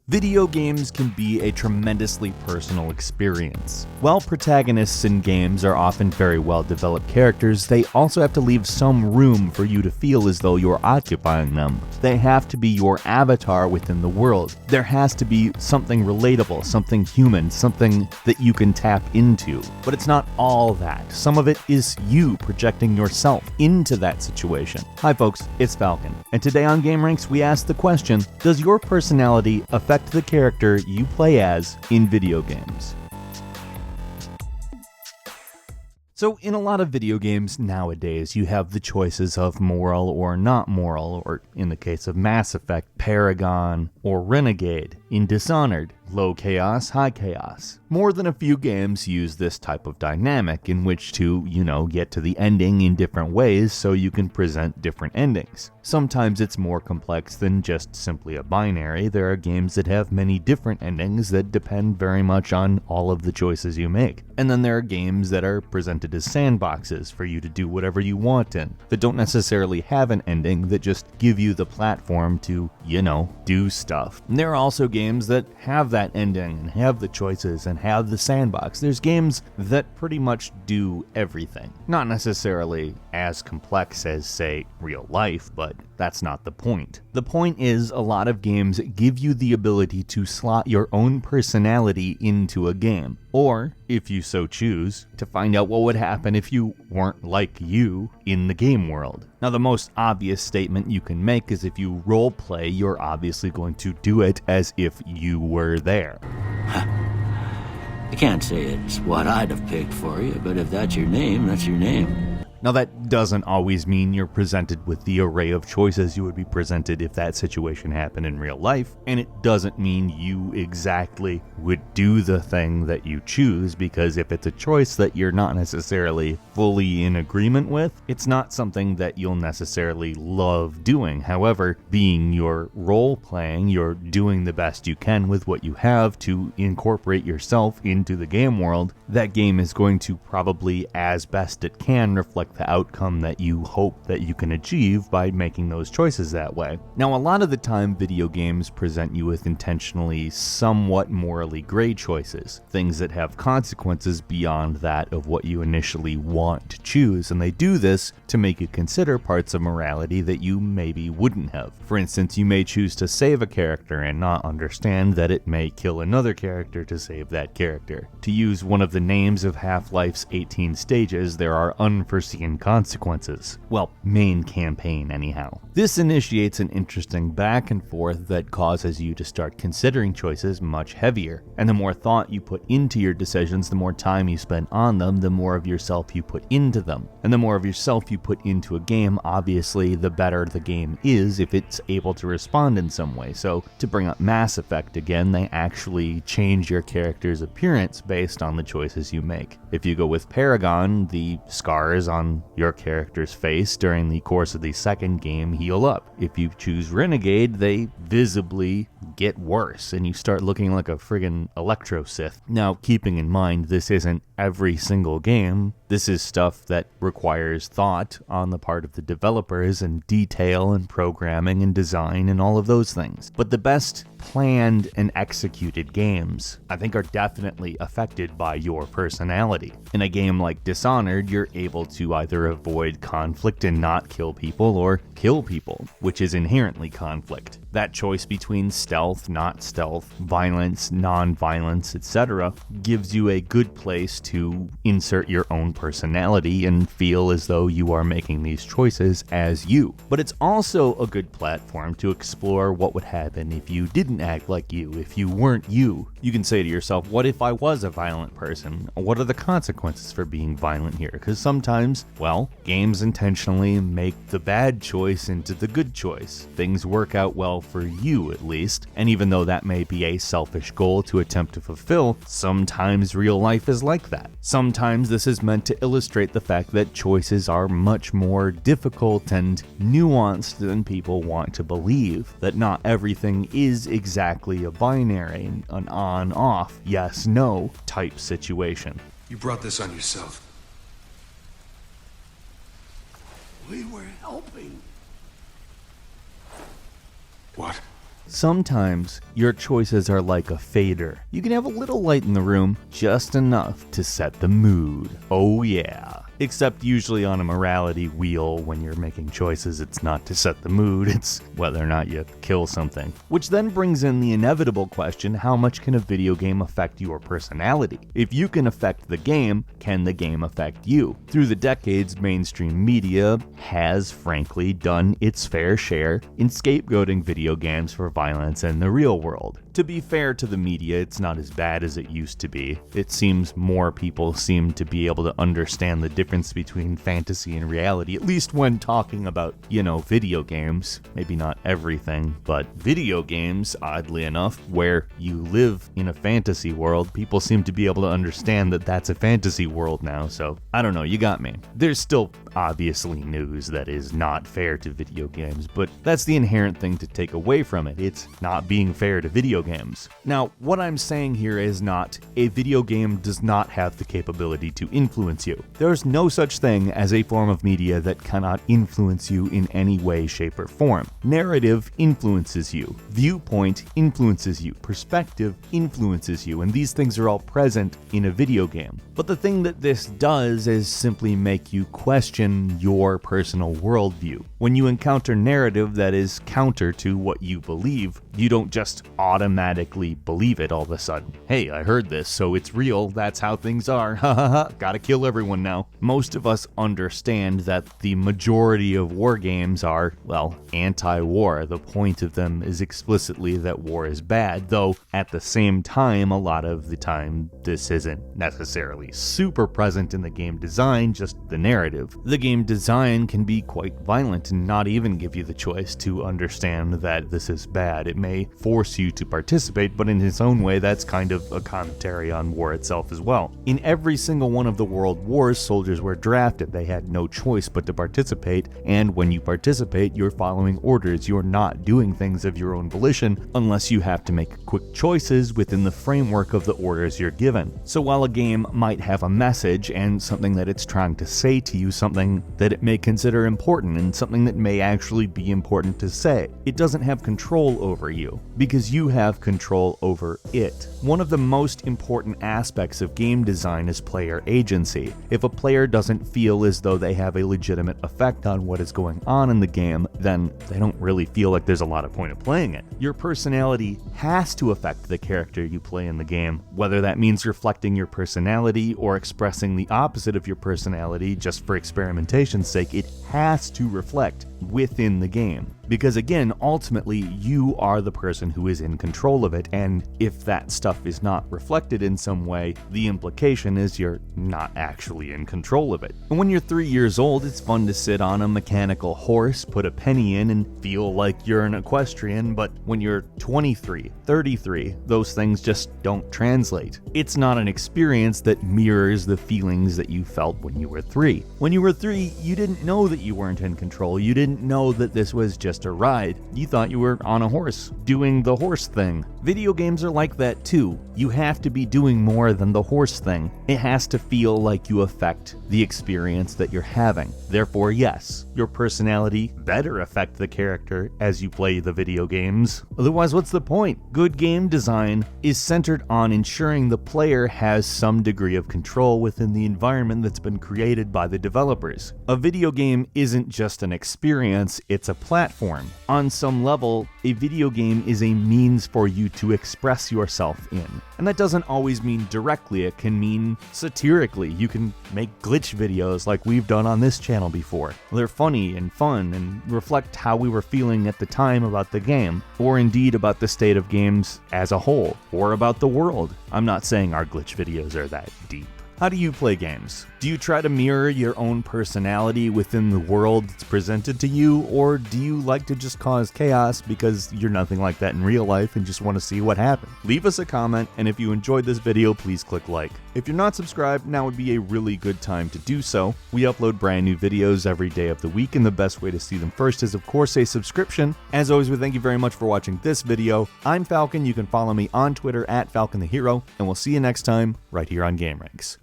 Video games can be a tremendously personal experience. While protagonists in games are often very well-developed characters, they also have to leave some room for you to feel as though you're occupying them. They have to be your avatar within the world. There has to be something relatable, something human, something that you can tap into. But it's not all that. Some of it is you projecting yourself into that situation. Hi folks, it's Falcon, and today on gameranx we ask the question, does your personality affect the character you play as in video games? So in a lot of video games nowadays, you have the choices of moral or not moral, or in the case of Mass Effect, Paragon or Renegade. In Dishonored, low chaos, high chaos. More than a few games use this type of dynamic in which to, get to the ending in different ways so you can present different endings. Sometimes it's more complex than just simply a binary. There are games that have many different endings that depend very much on all of the choices you make. And then there are games that are presented as sandboxes for you to do whatever you want in, that don't necessarily have an ending, that just give you the platform to, do stuff. And there are also games that have that ending and have the choices and have the sandbox. There's games that pretty much do everything. Not necessarily as complex as, say, real life, but that's not the point. The point is, a lot of games give you the ability to slot your own personality into a game, or, if you so choose, to find out what would happen if you weren't like you in the game world. Now, the most obvious statement you can make is if you roleplay, you're obviously going to do it as if you were there. I can't say it's what I'd have picked for you, but if that's your name, that's your name. Now, that doesn't always mean you're presented with the array of choices you would be presented if that situation happened in real life, and it doesn't mean you exactly would do the thing that you choose, because if it's a choice that you're not necessarily fully in agreement with, it's not something that you'll necessarily love doing. However, being your role playing, you're doing the best you can with what you have to incorporate yourself into the game world. That game is going to probably, as best it can, reflect the outcome that you hope that you can achieve by making those choices that way. Now, a lot of the time, video games present you with intentionally somewhat morally gray choices, things that have consequences beyond that of what you initially want to choose, and they do this to make you consider parts of morality that you maybe wouldn't have. For instance, you may choose to save a character and not understand that it may kill another character to save that character. To use one of the names of Half-Life's 18 stages, there are unforeseen consequences. Well, main campaign anyhow. This initiates an interesting back and forth that causes you to start considering choices much heavier. And the more thought you put into your decisions, the more time you spend on them, the more of yourself you put into them. And the more of yourself you put into a game, obviously the better the game is if it's able to respond in some way. So to bring up Mass Effect again, they actually change your character's appearance based on the choices you make. If you go with Paragon, the scars on your character's face during the course of the second game heal up. If you choose Renegade, they visibly get worse and you start looking like a friggin' Electro Sith. Now, keeping in mind, this isn't every single game. This is stuff that requires thought on the part of the developers and detail and programming and design and all of those things. But the best planned and executed games, I think, are definitely affected by your personality. In a game like Dishonored, you're able to either avoid conflict and not kill people, or kill people, which is inherently conflict. That choice between stealth, not stealth, violence, non-violence, etc., gives you a good place to insert your own personality and feel as though you are making these choices as you. But it's also a good platform to explore what would happen if you didn't act like you, if you weren't you. You can say to yourself, what if I was a violent person? What are the consequences for being violent here? Because sometimes, well, games intentionally make the bad choice into the good choice. Things work out well for you, at least, and even though that may be a selfish goal to attempt to fulfill, sometimes real life is like that. Sometimes this is meant to illustrate the fact that choices are much more difficult and nuanced than people want to believe, that not everything is exactly a binary, an on-off, yes-no type situation. You brought this on yourself. We were helping. What? Sometimes your choices are like a fader. You can have a little light in the room, just enough to set the mood. Oh yeah. Except usually on a morality wheel, when you're making choices, it's not to set the mood, it's whether or not you kill something. Which then brings in the inevitable question, how much can a video game affect your personality? If you can affect the game, can the game affect you? Through the decades, mainstream media has, frankly, done its fair share in scapegoating video games for violence in the real world. To be fair to the media, it's not as bad as it used to be. It seems more people seem to be able to understand the difference between fantasy and reality, at least when talking about, video games. Maybe not everything, but video games, oddly enough, where you live in a fantasy world, people seem to be able to understand that that's a fantasy world now, so I don't know, you got me. There's still obviously news that is not fair to video games, but that's the inherent thing to take away from it. It's not being fair to video games. Now, what I'm saying here is not a video game does not have the capability to influence you. There's no such thing as a form of media that cannot influence you in any way, shape, or form. Narrative influences you. Viewpoint influences you. Perspective influences you, and these things are all present in a video game. But the thing that this does is simply make you question your personal worldview. When you encounter narrative that is counter to what you believe, you don't just automatically believe it all of a sudden. Hey, I heard this, so it's real, that's how things are, ha ha ha, gotta kill everyone now. Most of us understand that the majority of war games are, well, anti-war. The point of them is explicitly that war is bad, though at the same time, a lot of the time, this isn't necessarily super present in the game design, just the narrative. The game design can be quite violent and not even give you the choice to understand that this is bad. It may force you to participate, but in its own way, that's kind of a commentary on war itself as well. In every single one of the world wars, soldiers were drafted. They had no choice but to participate, and when you participate, you're following orders. You're not doing things of your own volition unless you have to make quick choices within the framework of the orders you're given. So while a game might have a message and something that it's trying to say to you, something that it may consider important and something that may actually be important to say, it doesn't have control over you because you have control over it. One of the most important aspects of game design is player agency. If a player doesn't feel as though they have a legitimate effect on what is going on in the game, then they don't really feel like there's a lot of point of playing it. Your personality has to affect the character you play in the game, whether that means reflecting your personality or expressing the opposite of your personality just for experimentation's sake. It has to reflect within the game. Because again, ultimately, you are the person who is in control of it, and if that stuff is not reflected in some way, the implication is you're not actually in control of it. And when you're 3 years old, it's fun to sit on a mechanical horse, put a penny in, and feel like you're an equestrian, but when you're 23, 33, those things just don't translate. It's not an experience that mirrors the feelings that you felt when you were 3. When you were 3, you didn't know that you weren't in control. You didn't know that this was just a ride. You thought you were on a horse, doing the horse thing. Video games are like that too. You have to be doing more than the horse thing. It has to feel like you affect the experience that you're having. Therefore, yes, your personality better affect the character as you play the video games. Otherwise, what's the point? Good game design is centered on ensuring the player has some degree of control within the environment that's been created by the developers. A video game isn't just an experience, it's a platform. On some level, a video game is a means for you to express yourself in. And that doesn't always mean directly, it can mean satirically. You can make glitch videos like we've done on this channel before. They're funny and fun and reflect how we were feeling at the time about the game, or indeed about the state of games as a whole, or about the world. I'm not saying our glitch videos are that deep. How do you play games? Do you try to mirror your own personality within the world that's presented to you, or do you like to just cause chaos because you're nothing like that in real life and just want to see what happens? Leave us a comment, and if you enjoyed this video, please click like. If you're not subscribed, now would be a really good time to do so. We upload brand new videos every day of the week, and the best way to see them first is, of course, a subscription. As always, we thank you very much for watching this video. I'm Falcon. You can follow me on Twitter @FalconTheHero, and we'll see you next time right here on gameranx.